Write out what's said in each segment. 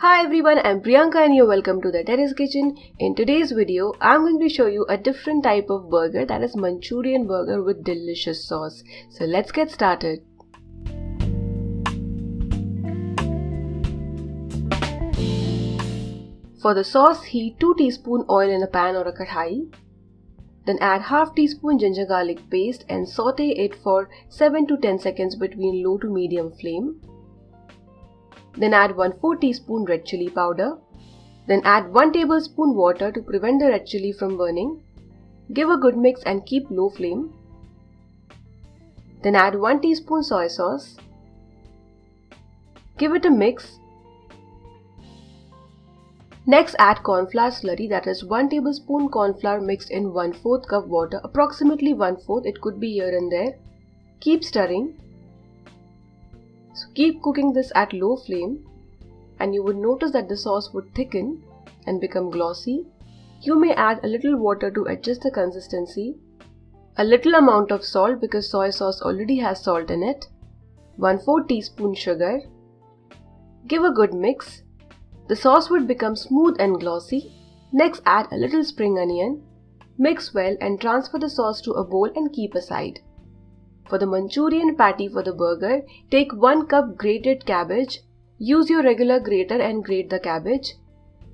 Hi everyone, I'm Priyanka and you're welcome to the Terrace Kitchen. In today's video, I'm going to show you a different type of burger, that is Manchurian burger with delicious sauce. So let's get started. For the sauce, heat 2 teaspoon oil in a pan or a kadhai. Then add half teaspoon ginger garlic paste and saute it for 7 to 10 seconds between low to medium flame. Then add 1/4 teaspoon red chilli powder. Then add 1 tablespoon water to prevent the red chilli from burning. Give a good mix and keep low flame. Then add 1 teaspoon soy sauce. Give it a mix. Next add cornflour slurry, that is 1 tablespoon cornflour mixed in 1/4 cup water, approximately 1/4, it could be here and there. Keep stirring. So keep cooking this at low flame and you would notice that the sauce would thicken and become glossy. You may add a little water to adjust the consistency. A little amount of salt because soy sauce already has salt in it. 1/4 teaspoon sugar. Give a good mix. The sauce would become smooth and glossy. Next add a little spring onion. Mix well and transfer the sauce to a bowl and keep aside. For the Manchurian patty for the burger, take 1 cup grated cabbage. Use your regular grater and grate the cabbage.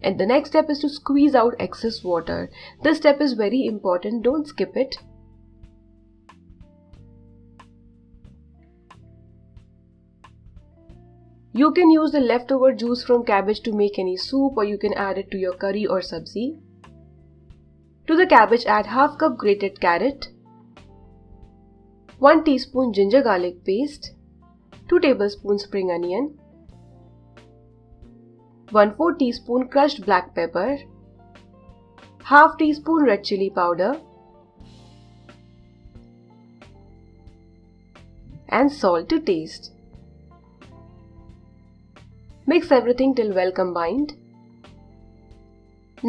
And the next step is to squeeze out excess water. This step is very important, don't skip it. You can use the leftover juice from cabbage to make any soup, or you can add it to your curry or sabzi. To the cabbage add half cup grated carrot, 1 teaspoon ginger garlic paste, 2 tablespoons spring onion, 1/4 teaspoon crushed black pepper, half teaspoon red chilli powder, and salt to taste. Mix everything till well combined.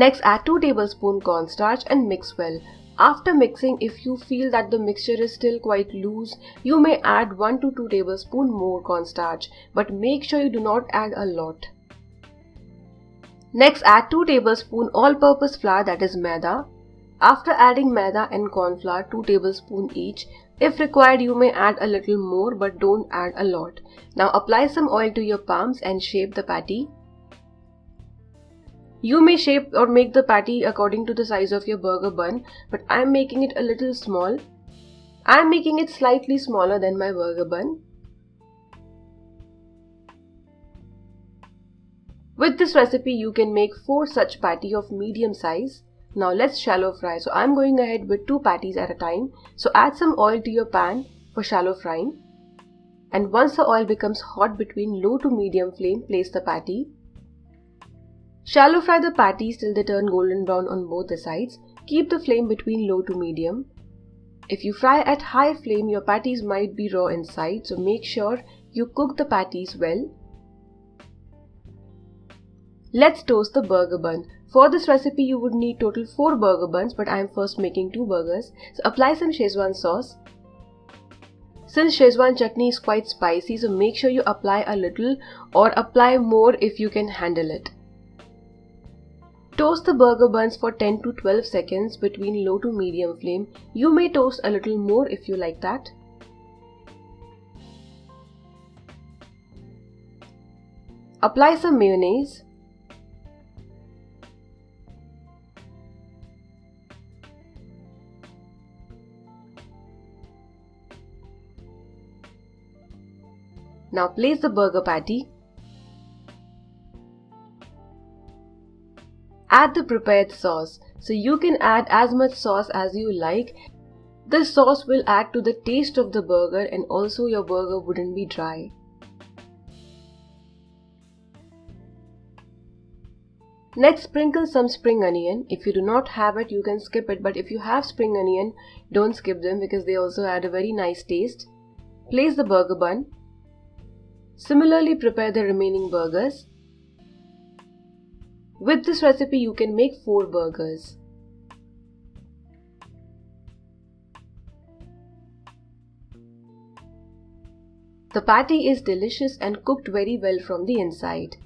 Next add 2 tablespoon cornstarch and mix well. After mixing, if you feel that the mixture is still quite loose, you may add 1 to 2 tablespoons more cornstarch, but make sure you do not add a lot. Next add 2 tablespoons all-purpose flour, that is maida. After adding maida and corn flour 2 tablespoons each, if required you may add a little more but don't add a lot. Now apply some oil to your palms and shape the patty. You may shape or make the patty according to the size of your burger bun, but I am making it a little small. I am making it slightly smaller than my burger bun. With this recipe you can make 4 such patty of medium size. Now let's shallow fry. So I am going ahead with 2 patties at a time. So add some oil to your pan for shallow frying. And once the oil becomes hot, between low to medium flame, place the patty. Shallow fry the patties till they turn golden brown on both the sides. Keep the flame between low to medium. If you fry at high flame, your patties might be raw inside, so make sure you cook the patties well. Let's toast the burger bun. For this recipe you would need total 4 burger buns, but I am first making 2 burgers. So apply some Szechuan sauce. Since Szechuan chutney is quite spicy, so make sure you apply a little or apply more if you can handle it. Toast the burger buns for 10 to 12 seconds between low to medium flame. You may toast a little more if you like that. Apply some mayonnaise. Now place the burger patty. Add the prepared sauce. So you can add as much sauce as you like. This sauce will add to the taste of the burger and also your burger wouldn't be dry. Next sprinkle some spring onion. If you do not have it you can skip it, but if you have spring onion don't skip them because they also add a very nice taste. Place the burger bun. Similarly prepare the remaining burgers. With this recipe you can make 4 burgers. The patty is delicious and cooked very well from the inside.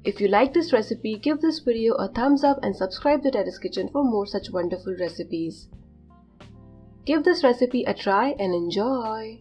If you like this recipe, give this video a thumbs up and subscribe to Terrace Kitchen for more such wonderful recipes. Give this recipe a try and enjoy!